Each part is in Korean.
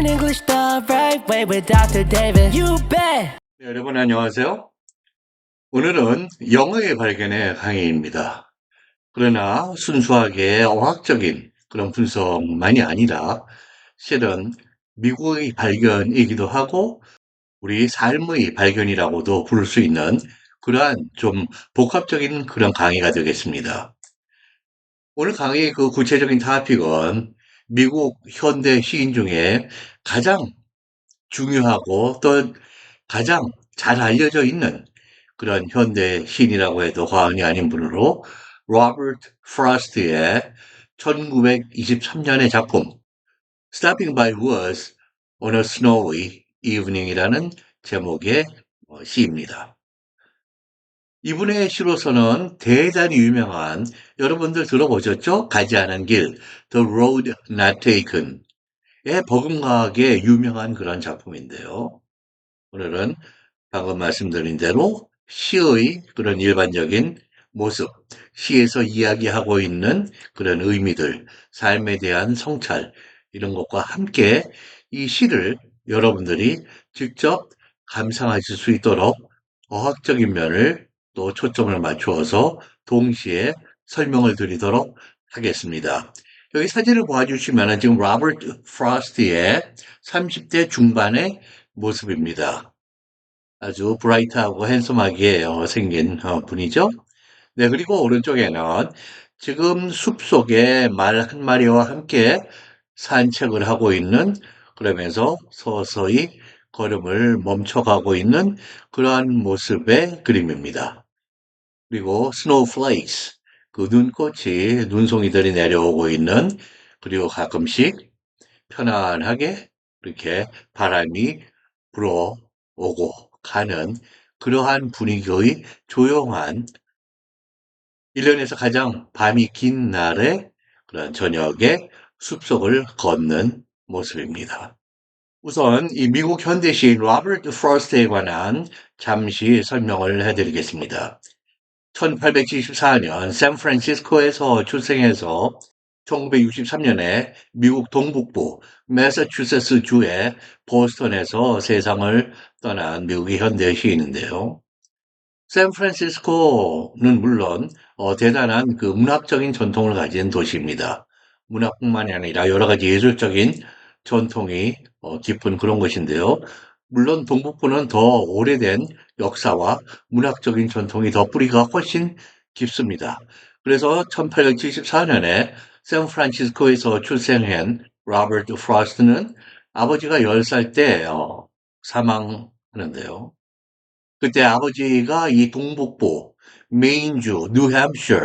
English the right way with Dr. David. You bet. 네, 여러분 안녕하세요. 오늘은 영어의 발견의 강의입니다. 그러나 순수하게 어학적인 그런 분석만이 아니라 실은 미국의 발견이기도 하고 우리 삶의 발견이라고도 부를 수 있는 그러한 좀 복합적인 그런 강의가 되겠습니다. 오늘 강의의 그 구체적인 토픽은 미국 현대 시인 중에 가장 중요하고 또 가장 잘 알려져 있는 그런 현대 시인이라고 해도 과언이 아닌 분으로 로버트 프로스트의 1923년의 작품 Stopping by Woods on a Snowy Evening이라는 제목의 시입니다. 이분의 시로서는 대단히 유명한 여러분들 들어보셨죠? 가지 않은 길 The Road Not Taken의 버금가게 유명한 그런 작품인데요. 오늘은 방금 말씀드린 대로 시의 그런 일반적인 모습, 시에서 이야기하고 있는 그런 의미들, 삶에 대한 성찰, 이런 것과 함께 이 시를 여러분들이 직접 감상하실 수 있도록 어학적인 면을 또 초점을 맞추어서 동시에 설명을 드리도록 하겠습니다. 여기 사진을 보아주시면 지금 로버트 프로스트의 30대 중반의 모습입니다. 아주 브라이트하고 핸섬하게 생긴 분이죠. 네, 그리고 오른쪽에는 지금 숲속에 말 한 마리와 함께 산책을 하고 있는, 그러면서 서서히 걸음을 멈춰가고 있는 그러한 모습의 그림입니다. 그리고 스노우플레이스, 그 눈꽃이, 눈송이들이 내려오고 있는, 그리고 가끔씩 편안하게 이렇게 바람이 불어오고 가는 그러한 분위기의 조용한 1년에서 가장 밤이 긴 날의 그런 저녁에 숲속을 걷는 모습입니다. 우선 이 미국 현대 시인 로버트 프로스트에 관한 잠시 설명을 해드리겠습니다. 1874년 샌프란시스코에서 출생해서 1963년에 미국 동북부 매사추세츠 주의 보스턴에서 세상을 떠난 미국의 현대 시인인데요. 샌프란시스코는 물론 대단한 그 문학적인 전통을 가진 도시입니다. 문학뿐만이 아니라 여러 가지 예술적인 전통이 깊은 그런 곳인데요. 물론 동북부는 더 오래된 역사와 문학적인 전통이 더 뿌리가 훨씬 깊습니다. 그래서 1874년에 샌프란시스코에서 출생한 로버트 프로스트는 아버지가 10살 때 사망하는데요. 그때 아버지가 이 동북부, 메인주, 뉴햄셔,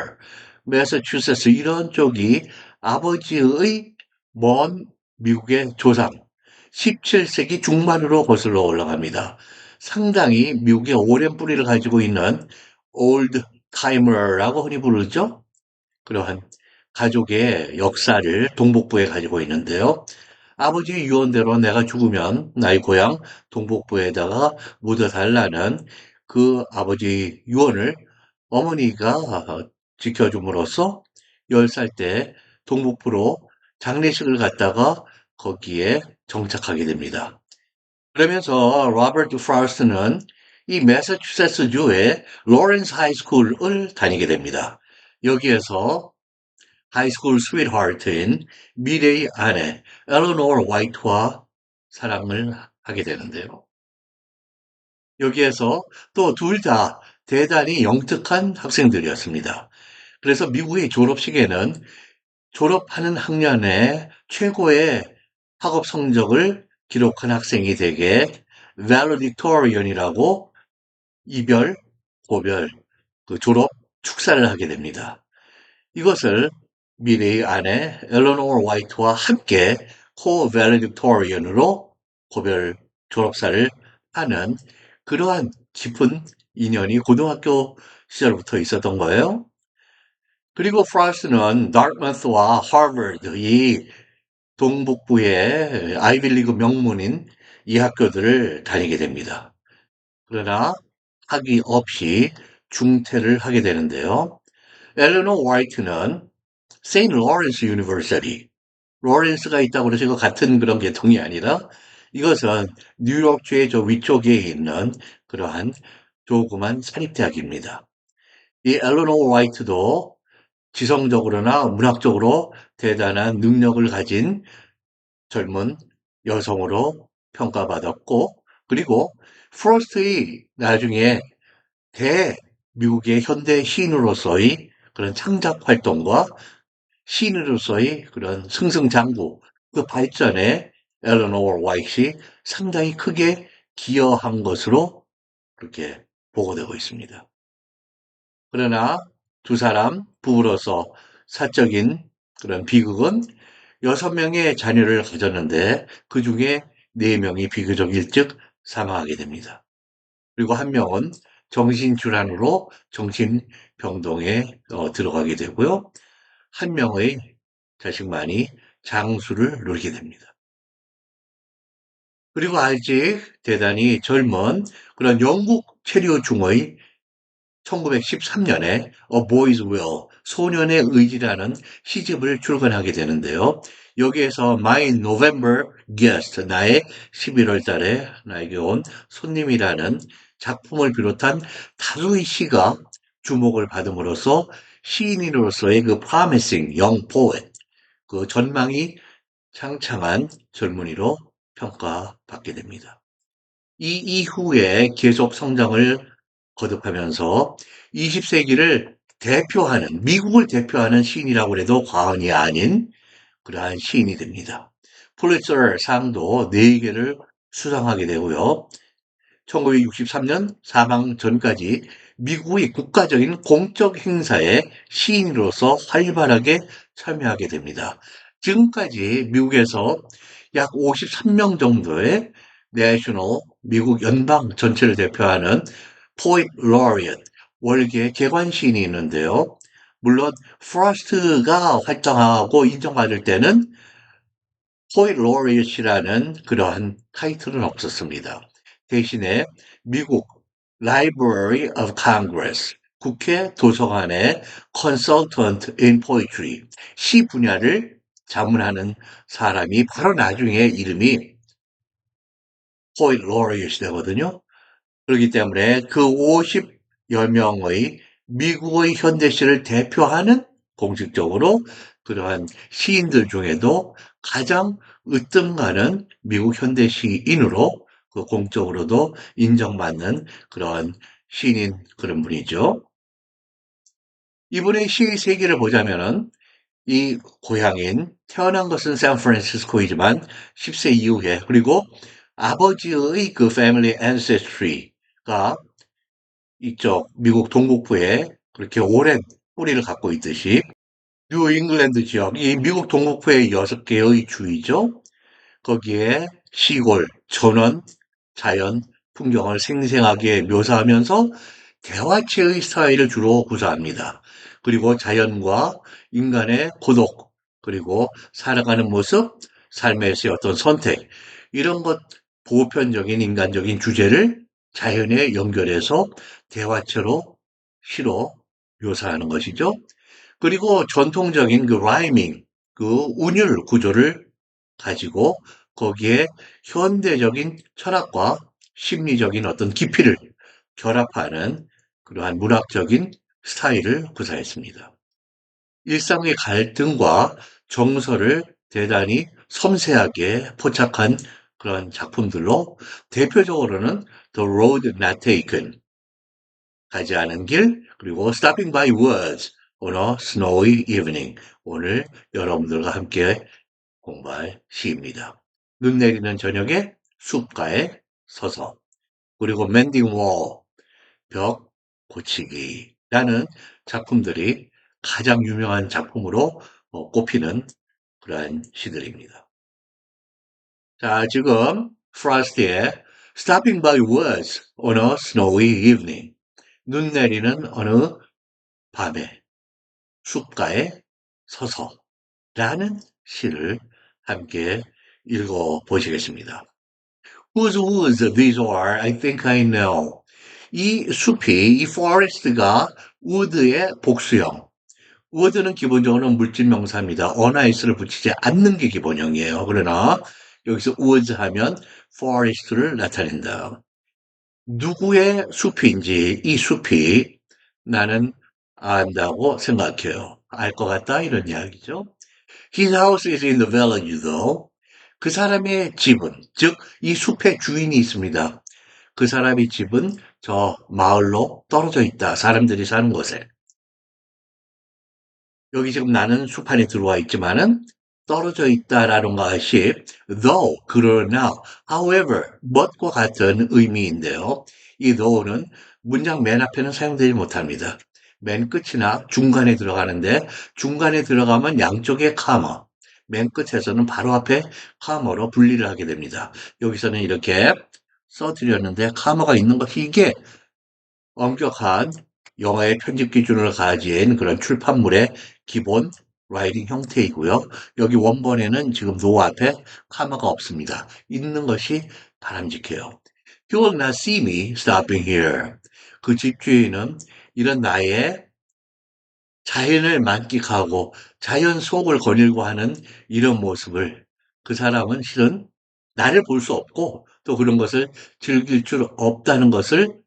매사추세츠 이런 쪽이 아버지의 먼 미국의 조상, 17세기 중반으로 거슬러 올라갑니다. 상당히 미국의 오랜 뿌리를 가지고 있는 올드 타이머라고 흔히 부르죠. 그러한 가족의 역사를 동북부에 가지고 있는데요. 아버지의 유언대로 내가 죽으면 나의 고향 동북부에다가 묻어달라는 그 아버지의 유언을 어머니가 지켜줌으로써 10살 때 동북부로 장례식을 갔다가 거기에 정착하게 됩니다. 그러면서 로버트 프로스트는 이 매사추세츠주의 로렌스 하이스쿨을 다니게 됩니다. 여기에서 하이스쿨 스윗하트인 미래의 아내 엘레노어 화이트와 사랑을 하게 되는데요. 여기에서 또 둘 다 대단히 영특한 학생들이었습니다. 그래서 미국의 졸업식에는 졸업하는 학년에 최고의 학업 성적을 기록한 학생이 되게 valedictorian이라고 이별, 고별, 그 졸업 축사를 하게 됩니다. 이것을 미래의 아내 엘레노어 화이트와 함께 co-valedictorian으로 고별 졸업사를 하는 그러한 깊은 인연이 고등학교 시절부터 있었던 거예요. 그리고 프로스트는 다트머스와 하버드, 이 동북부의 아이비리그 명문인 이 학교들을 다니게 됩니다. 그러나 학위 없이 중퇴를 하게 되는데요. 엘레노어 화이트는 세인트 로렌스 유니버시티, 로렌스가 있다고 해서 이거 같은 그런 계통이 아니라 이것은 뉴욕주의 저 위쪽에 있는 그러한 조그만 사립대학입니다. 이 엘레노어 화이트도 지성적으로나 문학적으로 대단한 능력을 가진 젊은 여성으로 평가받았고, 그리고 프로스트의 나중에 미국의 현대 시인으로서의 그런 창작 활동과 시인으로서의 그런 승승장구, 그 발전에 엘레노어 화이트이 상당히 크게 기여한 것으로 그렇게 보고되고 있습니다. 그러나 두 사람 부부로서 사적인 그런 비극은 6명의 자녀를 가졌는데 그 중에 4명이 비교적 일찍 사망하게 됩니다. 그리고 한 명은 정신질환으로 정신병동에 들어가게 되고요. 한 명의 자식만이 장수를 누리게 됩니다. 그리고 아직 대단히 젊은 그런 영국 체류 중의 1913년에 A Boy's Will, 소년의 의지라는 시집을 출간하게 되는데요. 여기에서 My November Guest, 나의 11월 달에 나에게 온 손님이라는 작품을 비롯한 다수의 시가 주목을 받음으로써 시인으로서의 그 promising young poet, 그 전망이 창창한 젊은이로 평가받게 됩니다. 이 이후에 계속 성장을 거듭하면서 20세기를 대표하는, 미국을 대표하는 시인이라고 해도 과언이 아닌 그러한 시인이 됩니다. 폴리처 상도 4개를 수상하게 되고요. 1963년 사망 전까지 미국의 국가적인 공적 행사에 시인으로서 활발하게 참여하게 됩니다. 지금까지 미국에서 약 53명 정도의 내셔널, 미국 연방 전체를 대표하는 포이트 로리엇, 월계 객관 시인이 있는데요. 물론 프로스트가 활동하고 인정받을 때는 포이트 로리엇이라는 그러한 타이틀은 없었습니다. 대신에 미국 Library of Congress, 국회 도서관의 Consultant in Poetry, 시 분야를 자문하는 사람이 바로 나중에 이름이 포이트 로리엇이 되거든요. 그렇기 때문에 그 50여 명의 미국의 현대시를 대표하는 공식적으로 그러한 시인들 중에도 가장 으뜸가는 미국 현대 시인으로 그 공적으로도 인정받는 그런 시인인 그런 분이죠. 이분의 시 세계를 보자면은 이 고향인 태어난 것은 샌프란시스코이지만 10세 이후에 그리고 아버지의 그 패밀리 앤세스트리가 이쪽 미국 동북부에 그렇게 오랜 뿌리를 갖고 있듯이 뉴 잉글랜드 지역, 이 미국 동북부의 6개의 주이죠. 거기에 시골, 전원, 자연, 풍경을 생생하게 묘사하면서 대화체의 스타일을 주로 구사합니다. 그리고 자연과 인간의 고독, 그리고 살아가는 모습, 삶에서의 어떤 선택, 이런 것 보편적인 인간적인 주제를 자연에 연결해서 대화체로 시로 묘사하는 것이죠. 그리고 전통적인 그 라이밍, 그 운율 구조를 가지고 거기에 현대적인 철학과 심리적인 어떤 깊이를 결합하는 그러한 문학적인 스타일을 구사했습니다. 일상의 갈등과 정서를 대단히 섬세하게 포착한 그런 작품들로 대표적으로는 The Road Not Taken, 가지 않은 길, 그리고 Stopping by Woods on a Snowy Evening, 오늘 여러분들과 함께 공부할 시입니다. 눈 내리는 저녁에 숲가에 서서, 그리고 Mending Wall, 벽 고치기라는 작품들이 가장 유명한 작품으로 꼽히는 그러한 시들입니다. 자, 지금 프로스트의 Stopping by Woods on a Snowy Evening, 눈 내리는 어느 밤에 숲가에 서서라는 시를 함께 읽어보시겠습니다. Whose woods these are, I think I know. 이 숲이, 이 forest가 wood의 복수형, would는 기본적으로 물질 명사입니다. 어나 s를 붙이지 않는 게 기본형이에요. 그러나 여기서 would 하면 forest를 나타낸다. 누구의 숲인지 이 숲이 나는 안다고 생각해요. 알 것 같다 이런 이야기죠. His house is in the village though. 그 사람의 집은, 즉 이 숲의 주인이 있습니다. 그 사람의 집은 저 마을로 떨어져 있다. 사람들이 사는 곳에. 여기 지금 나는 숲 안에 들어와 있지만은 떨어져 있다라는 것이 though, 그러나, however, but과 같은 의미인데요. 이 though는 문장 맨 앞에는 사용되지 못합니다. 맨 끝이나 중간에 들어가는데 중간에 들어가면 양쪽에 카머, 맨 끝에서는 바로 앞에 카머로 분리를 하게 됩니다. 여기서는 이렇게 써드렸는데 카머가 있는 것이 이게 엄격한 영어의 편집 기준을 가진 그런 출판물의 기본 라이팅 형태이고요. 여기 원본에는 지금 노 앞에 카마가 없습니다. 있는 것이 바람직해요. You will not see me stopping here. 그 집주인은 이런 나의 자연을 만끽하고 자연 속을 거닐고 하는 이런 모습을 그 사람은 실은 나를 볼 수 없고 또 그런 것을 즐길 줄 없다는 것을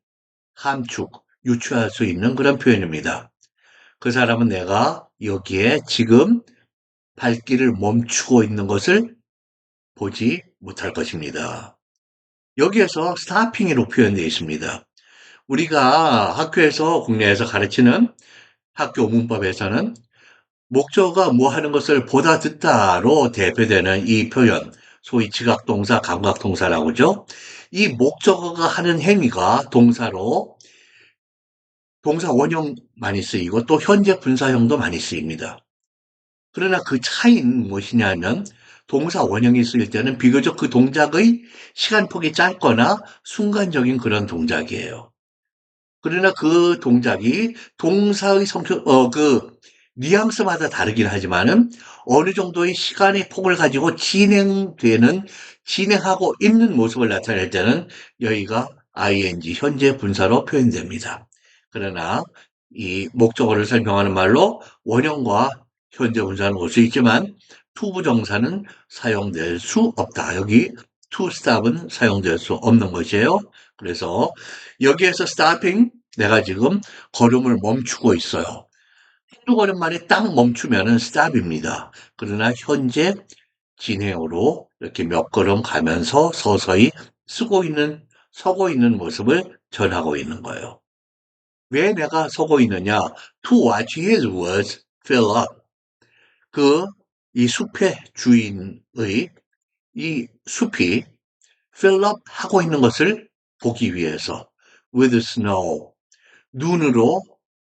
함축, 유추할 수 있는 그런 표현입니다. 그 사람은 내가 여기에 지금 발길을 멈추고 있는 것을 보지 못할 것입니다. 여기에서 스타핑이로 표현되어 있습니다. 우리가 학교에서 국내에서 가르치는 학교 문법에서는 목적어가 뭐 하는 것을 보다 듣다로 대표되는 이 표현, 소위 지각동사, 감각동사라고 하죠. 이 목적어가 하는 행위가 동사로 동사 원형 많이 쓰이고 또 현재 분사형도 많이 쓰입니다. 그러나 그 차이는 무엇이냐면 동사 원형이 쓰일 때는 비교적 그 동작의 시간폭이 짧거나 순간적인 그런 동작이에요. 그러나 그 동작이 동사의 성격, 뉘앙스마다 다르긴 하지만은 어느 정도의 시간의 폭을 가지고 진행하고 있는 모습을 나타낼 때는 여기가 ing, 현재 분사로 표현됩니다. 그러나 이 목적어를 설명하는 말로 원형과 현재 분사는 올 수 있지만 투부정사는 사용될 수 없다. 여기 to stop은 사용될 수 없는 것이에요. 그래서 여기에서 stopping, 내가 지금 걸음을 멈추고 있어요. 한두 걸음 만에 딱 멈추면은 stop입니다. 그러나 현재 진행으로 이렇게 몇 걸음 가면서 서서히 서고 있는 모습을 전하고 있는 거예요. 왜 내가 서고 있느냐? To watch his words fill up. 이 숲의 주인의 이 숲이 fill up 하고 있는 것을 보기 위해서 with snow, 눈으로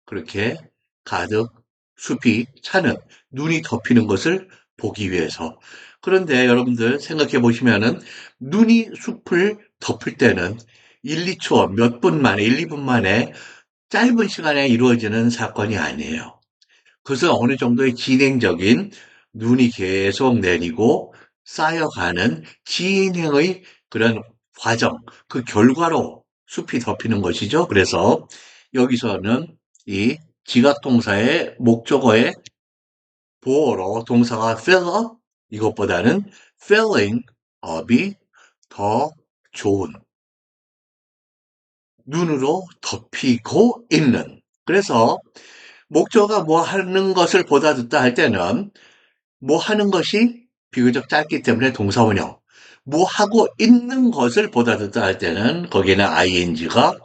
그렇게 가득 숲이 차는 눈이 덮이는 것을 보기 위해서. 그런데 여러분들 생각해 보시면은 눈이 숲을 덮을 때는 1, 2초, 몇 분 만에, 1, 2분 만에 짧은 시간에 이루어지는 사건이 아니에요. 그것은 어느 정도의 진행적인 눈이 계속 내리고 쌓여가는 진행의 그런 과정, 그 결과로 숲이 덮이는 것이죠. 그래서 여기서는 이 지각동사의 목적어의 보어로 동사가 fill up 이것보다는 filling up이 더 좋은 눈으로 덮이고 있는. 그래서 목적어가 뭐 하는 것을 보다 듣다 할 때는 뭐 하는 것이 비교적 짧기 때문에 동사원형. 뭐 하고 있는 것을 보다 듣다 할 때는 거기에는 ing가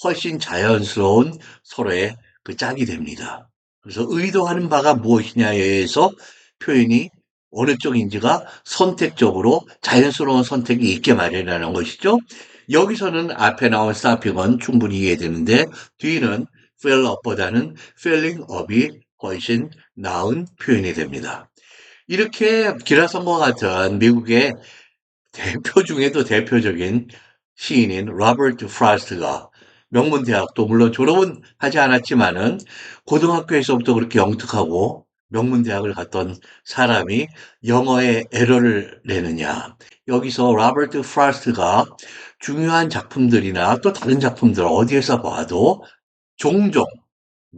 훨씬 자연스러운 서로의 그 짝이 됩니다. 그래서 의도하는 바가 무엇이냐에 의해서 표현이 어느 쪽인지가 선택적으로 자연스러운 선택이 있게 마련하는 것이죠. 여기서는 앞에 나온 stopping은 충분히 이해되는데 뒤는 fill up보다는 filling up이 훨씬 나은 표현이 됩니다. 이렇게 기라성과 같은 미국의 대표 중에도 대표적인 시인인 로버트 프로스트가 명문대학도 물론 졸업은 하지 않았지만은 고등학교에서부터 그렇게 영특하고 명문대학을 갔던 사람이 영어에 에러를 내느냐. 여기서 로버트 프로스트가 중요한 작품들이나 또 다른 작품들 어디에서 봐도 종종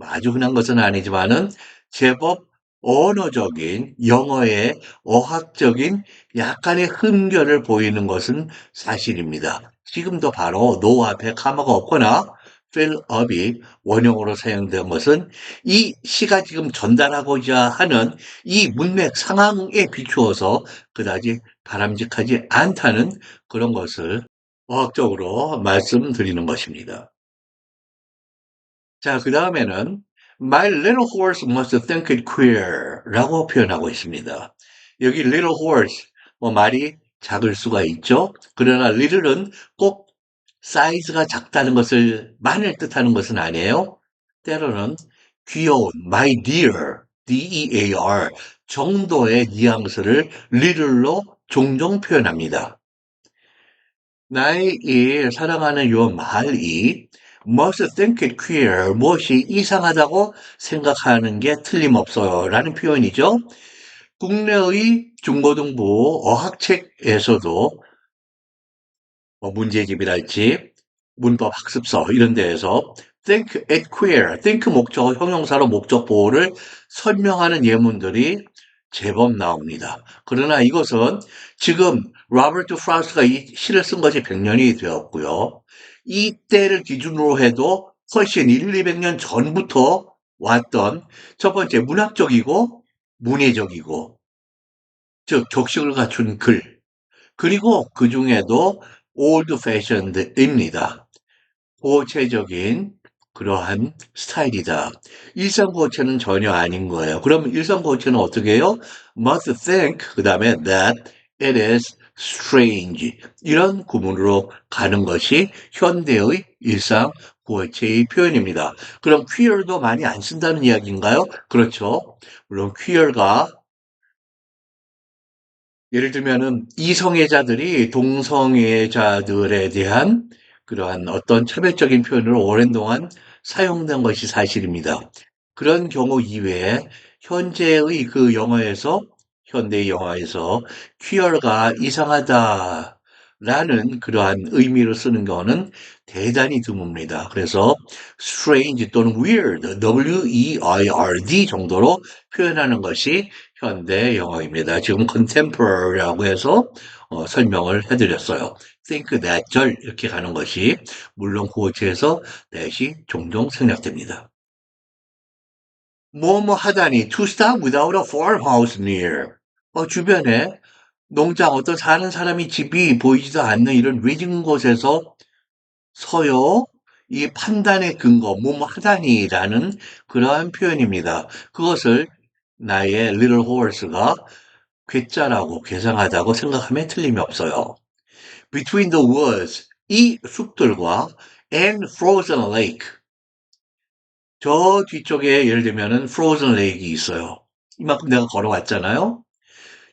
아주 흔한 것은 아니지만은 제법 언어적인 영어의 어학적인 약간의 흠결을 보이는 것은 사실입니다. 지금도 바로 no 앞에 카마가 없거나 fill up이 원형으로 사용된 것은 이 시가 지금 전달하고자 하는 이 문맥 상황에 비추어서 그다지 바람직하지 않다는 그런 것을 어학적으로 말씀드리는 것입니다. 자, 그 다음에는 My little horse must think it queer 라고 표현하고 있습니다. 여기 little horse, 말이 작을 수가 있죠. 그러나 little은 꼭 사이즈가 작다는 것을 만을 뜻하는 것은 아니에요. 때로는 귀여운 my dear, D-E-A-R 정도의 뉘앙스를 little로 종종 표현합니다. 나의 이 사랑하는 요 말이 must think it queer, 무엇이 이상하다고 생각하는 게 틀림없어요 라는 표현이죠. 국내의 중고등부 어학책에서도 문제집이랄지 문법 학습서 이런 데에서 think it queer, think 목적어 형용사로 목적 보호를 설명하는 예문들이 제법 나옵니다. 그러나 이것은 지금 로버트 프라우스가 이 시를 쓴 것이 100년이 되었고요. 이 때를 기준으로 해도 훨씬 1, 200년 전부터 왔던 첫 번째 문학적이고 문예적이고 즉 격식을 갖춘 글 그리고 그 중에도 old fashioned입니다. 고체적인 그러한 스타일이다. 일상고체는 전혀 아닌 거예요. 그럼 일상고체는 어떻게 해요? must think, 그 다음에 that it is strange. 이런 구문으로 가는 것이 현대의 일상고체의 표현입니다. 그럼 queer도 많이 안 쓴다는 이야기인가요? 그렇죠. 물론 queer가 예를 들면은 이성애자들이 동성애자들에 대한 그러한 어떤 차별적인 표현으로 오랜 동안 사용된 것이 사실입니다. 그런 경우 이외에 현재의 그 영어에서 현대의 영화에서 퀴어가 이상하다라는 그러한 의미로 쓰는 경우는 대단히 드뭅니다. 그래서 strange 또는 weird, W-E-I-R-D 정도로 표현하는 것이 현대 영어입니다. 지금 contemporary라고 해서 설명을 해드렸어요. think that 절 이렇게 가는 것이 물론 구어체에서 that이 종종 생략됩니다. 뭐뭐 하다니 to stop without a farmhouse near. 주변에 농장 어떤 사는 사람이 집이 보이지도 않는 이런 외진 곳에서 서요. 이 판단의 근거 뭐뭐 하다니라는 그러한 표현입니다. 그것을 나의 little horse가 괴짜라고 괴상하다고 생각하면 틀림이 없어요. Between the woods, 이 숲들과 and frozen lake. 저 뒤쪽에 예를 들면은 frozen lake이 있어요. 이만큼 내가 걸어왔잖아요.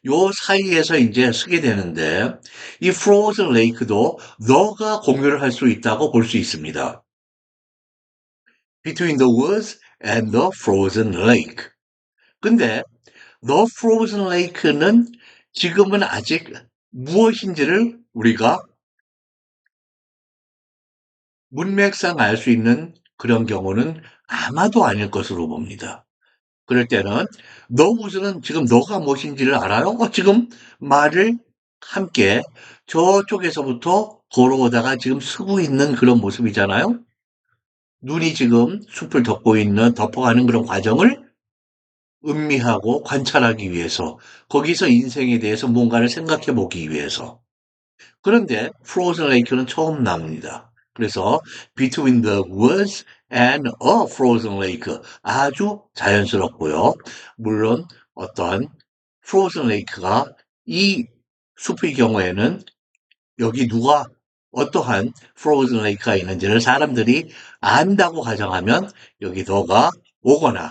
요 사이에서 이제 쓰게 되는데 이 frozen lake도 너가 공유를 할 수 있다고 볼 수 있습니다. Between the woods and the frozen lake. 근데 The Frozen Lake는 지금은 아직 무엇인지를 우리가 문맥상 알 수 있는 그런 경우는 아마도 아닐 것으로 봅니다. 그럴 때는 너 우스는 지금 너가 무엇인지를 알아요? 지금 말을 함께 저쪽에서부터 걸어오다가 지금 쓰고 있는 그런 모습이잖아요. 눈이 지금 숲을 덮어가는 그런 과정을 음미하고 관찰하기 위해서 거기서 인생에 대해서 뭔가를 생각해 보기 위해서 그런데 frozen lake는 처음 나옵니다. 그래서 between the woods and a frozen lake 아주 자연스럽고요. 물론 어떤 frozen lake가 이 숲의 경우에는 여기 누가 어떠한 frozen lake가 있는지를 사람들이 안다고 가정하면 여기 너가 오거나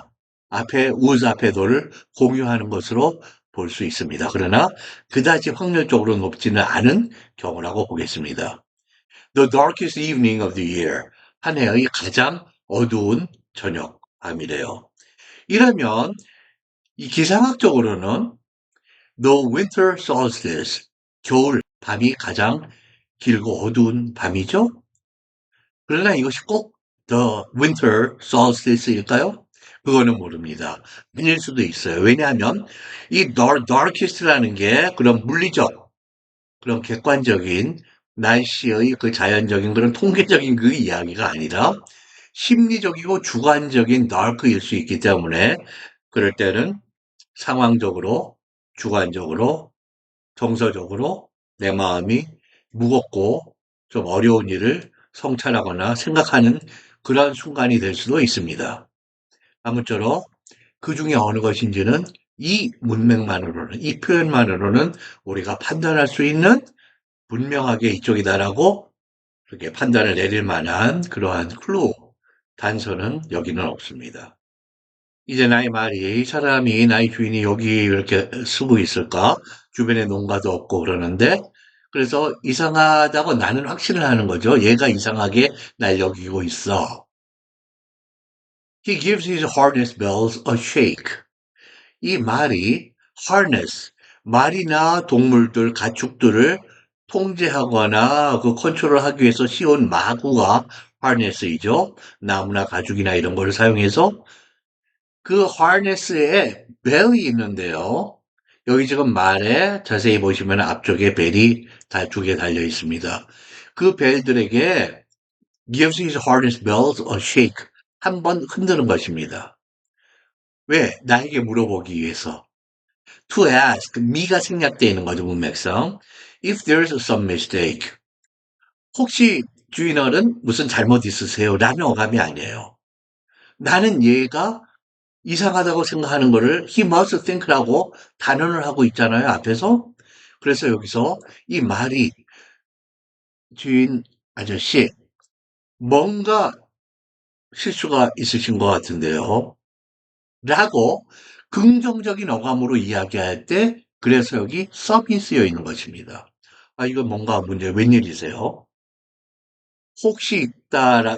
앞에 woods 앞에 너를 공유하는 것으로 볼 수 있습니다. 그러나 그다지 확률적으로 높지는 않은 경우라고 보겠습니다. The darkest evening of the year. 한 해의 가장 어두운 저녁 밤이래요. 이러면 이 기상학적으로는 The winter solstice. 겨울 밤이 가장 길고 어두운 밤이죠. 그러나 이것이 꼭 The winter solstice일까요? 그거는 모릅니다. 아닐 수도 있어요. 왜냐하면 이 darkest라는 게 그런 물리적, 그런 객관적인 날씨의 그 자연적인 그런 통계적인 그 이야기가 아니라 심리적이고 주관적인 dark일 수 있기 때문에 그럴 때는 상황적으로, 주관적으로, 정서적으로 내 마음이 무겁고 좀 어려운 일을 성찰하거나 생각하는 그런 순간이 될 수도 있습니다. 아무쪼록 그 중에 어느 것인지는 이 문맥만으로는, 이 표현만으로는 우리가 판단할 수 있는 분명하게 이쪽이다라고 그렇게 판단을 내릴 만한 그러한 클루, 단서는 여기는 없습니다. 이제 나의 말이 이 사람이 나의 주인이 여기 이렇게 쓰고 있을까? 주변에 농가도 없고 그러는데 그래서 이상하다고 나는 확신을 하는 거죠. 얘가 이상하게 날 여기고 있어. He gives his harness bells a shake. 이 말이 harness, 말이나 동물들, 가축들을 통제하거나 그 컨트롤하기 위해서 씌운 마구가 harness이죠. 나무나 가죽이나 이런 걸 사용해서 그 harness에 벨이 있는데요. 여기 지금 말에 자세히 보시면 앞쪽에 벨이 두 개 달려 있습니다. 그 벨들에게 gives his harness bells a shake. 한번 흔드는 것입니다. 왜? 나에게 물어보기 위해서. To ask, me가 생략되어 있는 거죠, 문맥상. If there's some mistake. 혹시 주인어른 무슨 잘못 있으세요? 라는 어감이 아니에요. 나는 얘가 이상하다고 생각하는 거를 he must think라고 단언을 하고 있잖아요, 앞에서. 그래서 여기서 이 말이 주인 아저씨, 뭔가 실수가 있으신 것 같은데요. 라고 긍정적인 어감으로 이야기할 때, 그래서 여기 some이 쓰여 있는 것입니다. 아, 이거 뭔가 문제, 웬일이세요? 혹시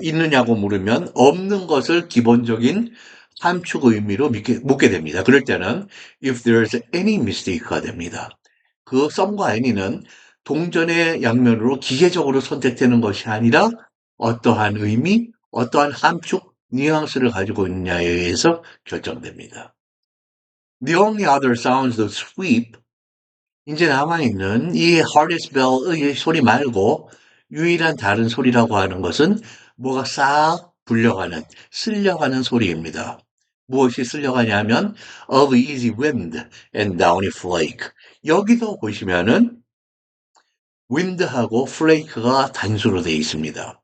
있느냐고 물으면 없는 것을 기본적인 함축 의미로 묻게 됩니다. 그럴 때는 if there's any mistake가 됩니다. 그 some과 any는 동전의 양면으로 기계적으로 선택되는 것이 아니라 어떠한 의미, 어떠한 함축, 뉘앙스를 가지고 있느냐에 의해서 결정됩니다. The only other sounds that sweep 이제 남아있는 이 hardest bell의 소리 말고 유일한 다른 소리라고 하는 것은 뭐가 싹 불려가는, 쓸려가는 소리입니다. 무엇이 쓸려가냐면 of easy wind and downy flake. 여기도 보시면은 wind하고 flake가 단수로 되어 있습니다.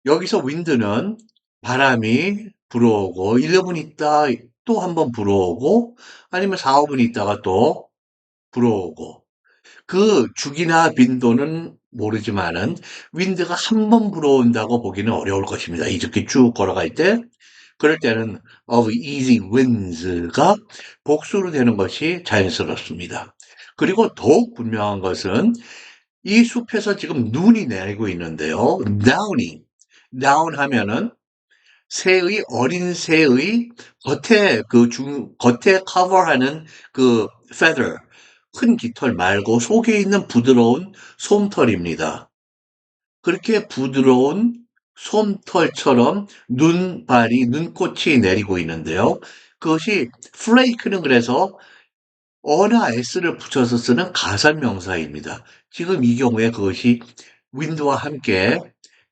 여기서 wind는 바람이 불어오고 1분 있다 또 한 번 불어오고 아니면 4, 5분 있다가 또 불어오고 그 주기나 빈도는 모르지만은 윈드가 한 번 불어온다고 보기는 어려울 것입니다. 이렇게 쭉 걸어갈 때 그럴 때는 of easy winds가 복수로 되는 것이 자연스럽습니다. 그리고 더욱 분명한 것은 이 숲에서 지금 눈이 내리고 있는데요. down 하면은 새의 어린 새의 겉에 커버하는 그 feather 큰 깃털 말고 속에 있는 부드러운 솜털입니다. 그렇게 부드러운 솜털처럼 눈꽃이 내리고 있는데요. 그것이 flake는 그래서 어나 s를 붙여서 쓰는 가산명사입니다. 지금 이 경우에 그것이 wind와 함께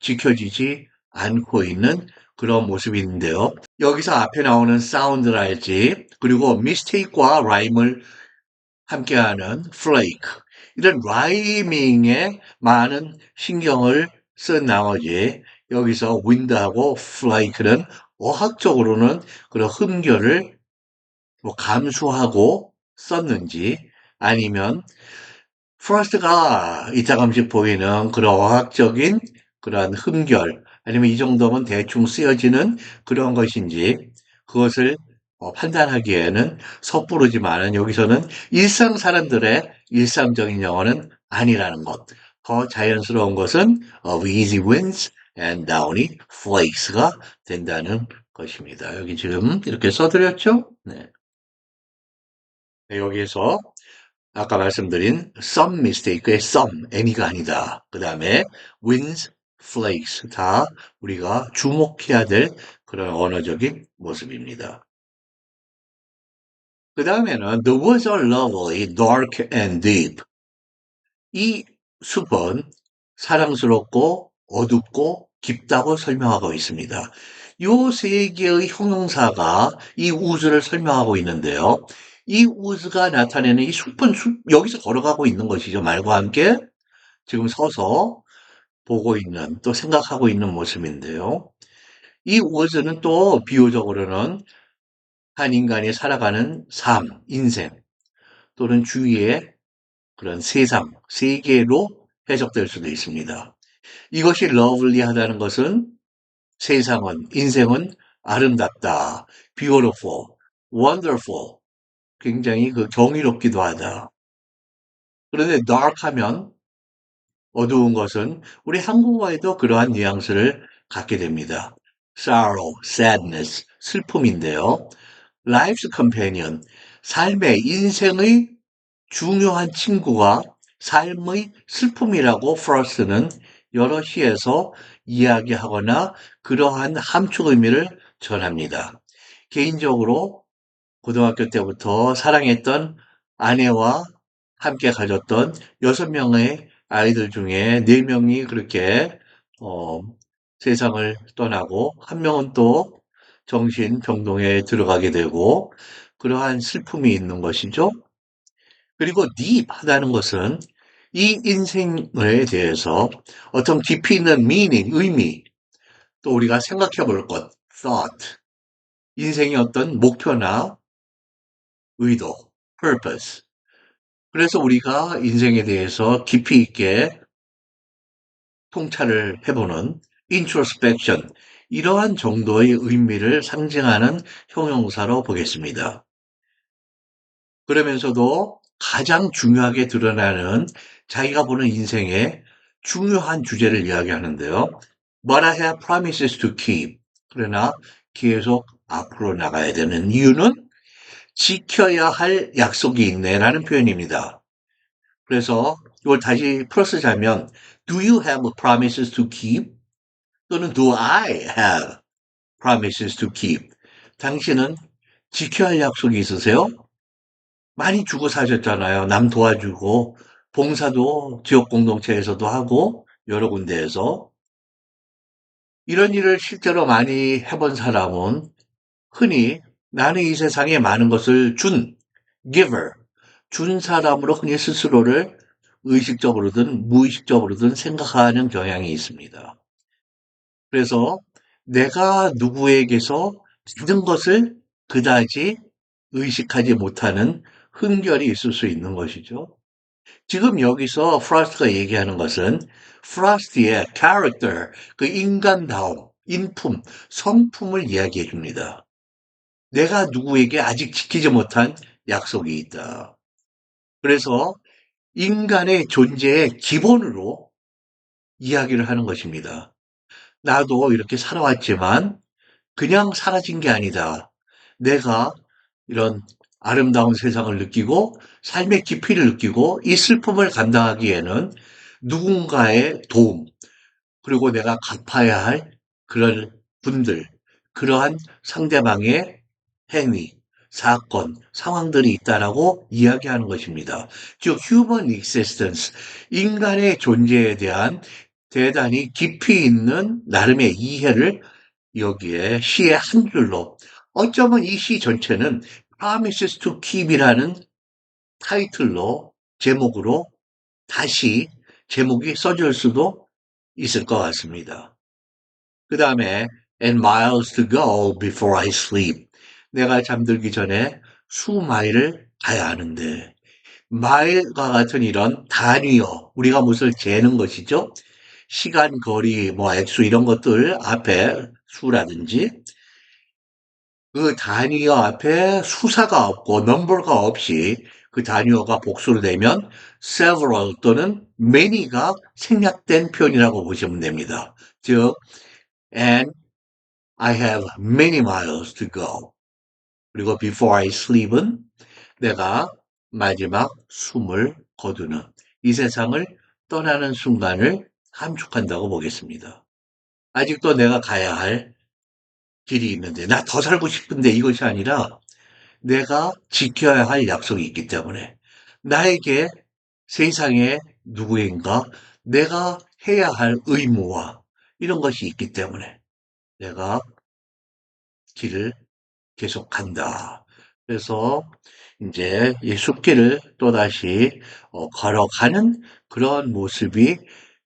지켜지지 않고 있는 그런 모습인데요. 여기서 앞에 나오는 사운드랄지 그리고 mistake과 rhyme을 함께하는 flake 이런 라이밍에 많은 신경을 쓴 나머지 여기서 wind하고 flake는 어학적으로는 그런 흠결을 뭐 감수하고 썼는지 아니면 프로스트가 이따금씩 보이는 그런 어학적인 그런 흠결 아니면 이 정도면 대충 쓰여지는 그런 것인지 그것을 판단하기에는 섣부르지만은 여기서는 일상 사람들의 일상적인 영어는 아니라는 것. 더 자연스러운 것은 easy wins and downy flakes가 된다는 것입니다. 여기 지금 이렇게 써드렸죠? 네. 네, 여기에서 아까 말씀드린 some mistake의 some, any가 아니다. 그 다음에 wins, flakes 다 우리가 주목해야 될 그런 언어적인 모습입니다. 그 다음에는 The woods are lovely, dark and deep. 이 숲은 사랑스럽고 어둡고 깊다고 설명하고 있습니다. 요 세 개의 형용사가 이 우즈를 설명하고 있는데요. 이 우즈가 나타내는 이 숲은 여기서 걸어가고 있는 것이죠. 말과 함께 지금 서서 보고 있는 또 생각하고 있는 모습인데요. 이 우즈는 또 비유적으로는 한 인간이 살아가는 삶, 인생 또는 주위의 그런 세상, 세계로 해석될 수도 있습니다. 이것이 러블리하다는 것은 세상은, 인생은 아름답다, beautiful, wonderful, 굉장히 그 경이롭기도 하다. 그런데 dark 하면 어두운 것은 우리 한국어에도 그러한 뉘앙스를 갖게 됩니다. sorrow, sadness, 슬픔인데요. life's companion, 삶의 인생의 중요한 친구가 삶의 슬픔이라고 프로스트는 여러 시에서 이야기하거나 그러한 함축 의미를 전합니다. 개인적으로 고등학교 때부터 사랑했던 아내와 함께 가졌던 6명의 아이들 중에 4명이 그렇게 어, 세상을 떠나고 한 명은 또 정신병동에 들어가게 되고 그러한 슬픔이 있는 것이죠. 그리고 딥하다는 것은 이 인생에 대해서 어떤 깊이 있는 meaning, 의미, 또 우리가 생각해 볼 것, thought, 인생의 어떤 목표나 의도, purpose. 그래서 우리가 인생에 대해서 깊이 있게 통찰을 해보는 introspection, 이러한 정도의 의미를 상징하는 형용사로 보겠습니다. 그러면서도 가장 중요하게 드러나는 자기가 보는 인생의 중요한 주제를 이야기하는데요. But I have promises to keep. 그러나 계속 앞으로 나가야 되는 이유는 지켜야 할 약속이 있네라는 표현입니다. 그래서 이걸 다시 풀어쓰자면 Do you have promises to keep? 또는 Do I have promises to keep? 당신은 지켜야 할 약속이 있으세요? 많이 주고 사셨잖아요. 남 도와주고 봉사도 지역 공동체에서도 하고 여러 군데에서 이런 일을 실제로 많이 해본 사람은 흔히 나는 이 세상에 많은 것을 준 giver, 준 사람으로 흔히 스스로를 의식적으로든 무의식적으로든 생각하는 경향이 있습니다. 그래서 내가 누구에게서 받은 것을 그다지 의식하지 못하는 흥결이 있을 수 있는 것이죠. 지금 여기서 프라스트가 얘기하는 것은 프라스트의 character, 그 인간다움, 인품, 성품을 이야기해 줍니다. 내가 누구에게 아직 지키지 못한 약속이 있다. 그래서 인간의 존재의 기본으로 이야기를 하는 것입니다. 나도 이렇게 살아왔지만 그냥 사라진 게 아니다. 내가 이런 아름다운 세상을 느끼고 삶의 깊이를 느끼고 이 슬픔을 감당하기에는 누군가의 도움, 그리고 내가 갚아야 할 그런 분들, 그러한 상대방의 행위, 사건, 상황들이 있다라고 이야기하는 것입니다. 즉, human existence, 인간의 존재에 대한 대단히 깊이 있는 나름의 이해를 여기에 시의 한 줄로, 어쩌면 이 시 전체는 Promises to Keep이라는 타이틀로, 제목으로 다시 제목이 써질 수도 있을 것 같습니다. 그 다음에 And miles to go before I sleep. 내가 잠들기 전에 수마일을 가야 하는데 마일과 같은 이런 단위어, 우리가 무엇을 재는 것이죠. 시간, 거리, 뭐 액수 이런 것들 앞에 수라든지 그 단위어 앞에 수사가 없고 넘버가 없이 그 단위어가 복수로 되면 several 또는 many가 생략된 표현이라고 보시면 됩니다. 즉, and I have many miles to go. 그리고 before I sleep은 내가 마지막 숨을 거두는 이 세상을 떠나는 순간을 함축한다고 보겠습니다. 아직도 내가 가야 할 길이 있는데, 나 더 살고 싶은데 이것이 아니라 내가 지켜야 할 약속이 있기 때문에 나에게 세상에 누구인가 내가 해야 할 의무와 이런 것이 있기 때문에 내가 길을 계속 간다. 그래서 이제 이 숲길을 또다시 걸어가는 그런 모습이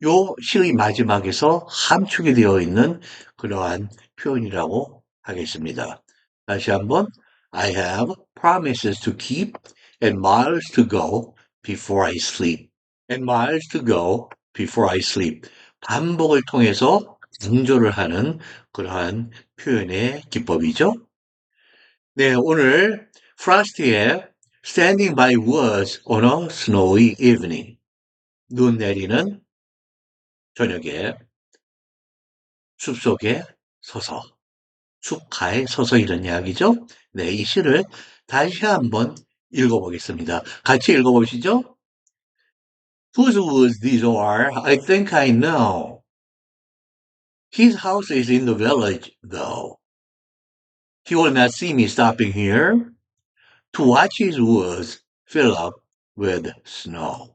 요 시의 마지막에서 함축이 되어 있는 그러한 표현이라고 하겠습니다. 다시 한번 I have promises to keep and miles to go before I sleep. and miles to go before I sleep. 반복을 통해서 강조를 하는 그러한 표현의 기법이죠. 네, 오늘 프로스트의 Standing by Woods on a Snowy Evening. 눈 내리는 저녁에 숲속에 서서, 숲가에 서서 이런 이야기죠. 네, 이 시를 다시 한번 읽어보겠습니다. 같이 읽어보시죠. Whose woods these are, I think I know. His house is in the village, though. He will not see me stopping here to watch his woods fill up with snow.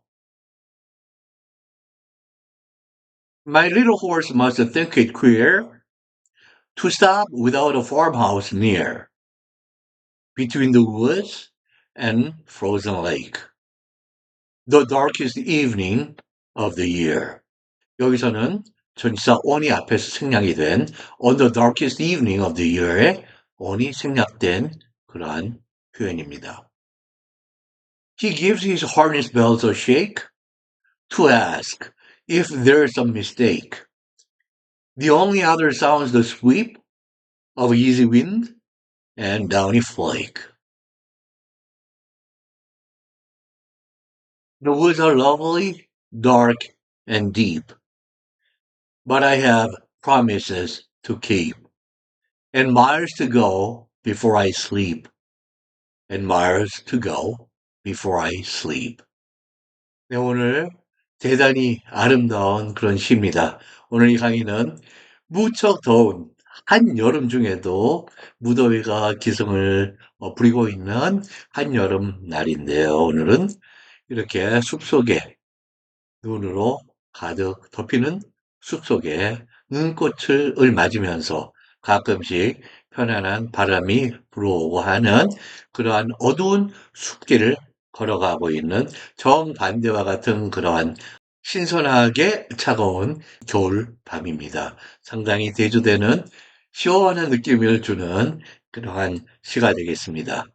My little horse must think it queer to stop without a farmhouse near, between the woods and frozen lake. The darkest evening of the year. 여기서는 전치사 on이 앞에서 생략이 된 on the darkest evening of the year에 on이 생략된 그러한 표현입니다. He gives his harness bells a shake to ask if there's a mistake. The only other sounds the sweep of easy wind and downy flake. The woods are lovely, dark, and deep, but I have promises to keep, and miles to go before I sleep, and miles to go before I sleep. 네, 오늘 대단히 아름다운 그런 시입니다. 오늘 이 강의는 무척 더운 한여름 중에도 무더위가 기승을 부리고 있는 한여름 날인데요. 오늘은 이렇게 숲속에 눈으로 가득 덮이는 숲속에 눈꽃을 맞으면서 가끔씩 편안한 바람이 불어오고 하는 그러한 어두운 숲길을 걸어가고 있는 정반대와 같은 그러한 신선하게 차가운 겨울 밤입니다. 상당히 대조되는 시원한 느낌을 주는 그러한 시가 되겠습니다.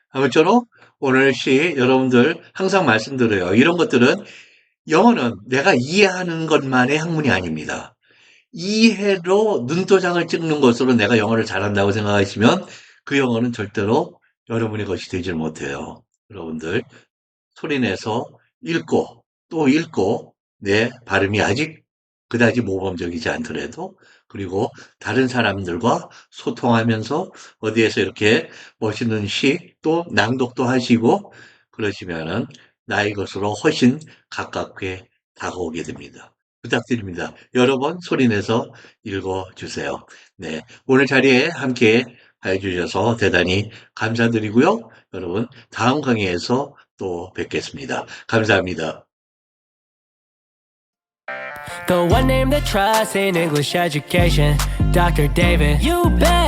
아무쪼록 오늘 시 여러분들 항상 말씀드려요. 이런 것들은 영어는 내가 이해하는 것만의 학문이 아닙니다. 이해로 눈도장을 찍는 것으로 내가 영어를 잘한다고 생각하시면 그 영어는 절대로 여러분의 것이 되질 못해요. 여러분들 소리내서 읽고 또 읽고 내 발음이 아직 그다지 모범적이지 않더라도 그리고 다른 사람들과 소통하면서 어디에서 이렇게 멋있는 시 또 낭독도 하시고 그러시면은 나의 것으로 훨씬 가깝게 다가오게 됩니다. 부탁드립니다. 여러 번 소리내서 읽어주세요. 네, 오늘 자리에 함께 해주셔서 대단히 감사드리고요. 여러분 다음 강의에서 또 뵙겠습니다. 감사합니다. The one name that trusts in English education, Dr. David. You bet.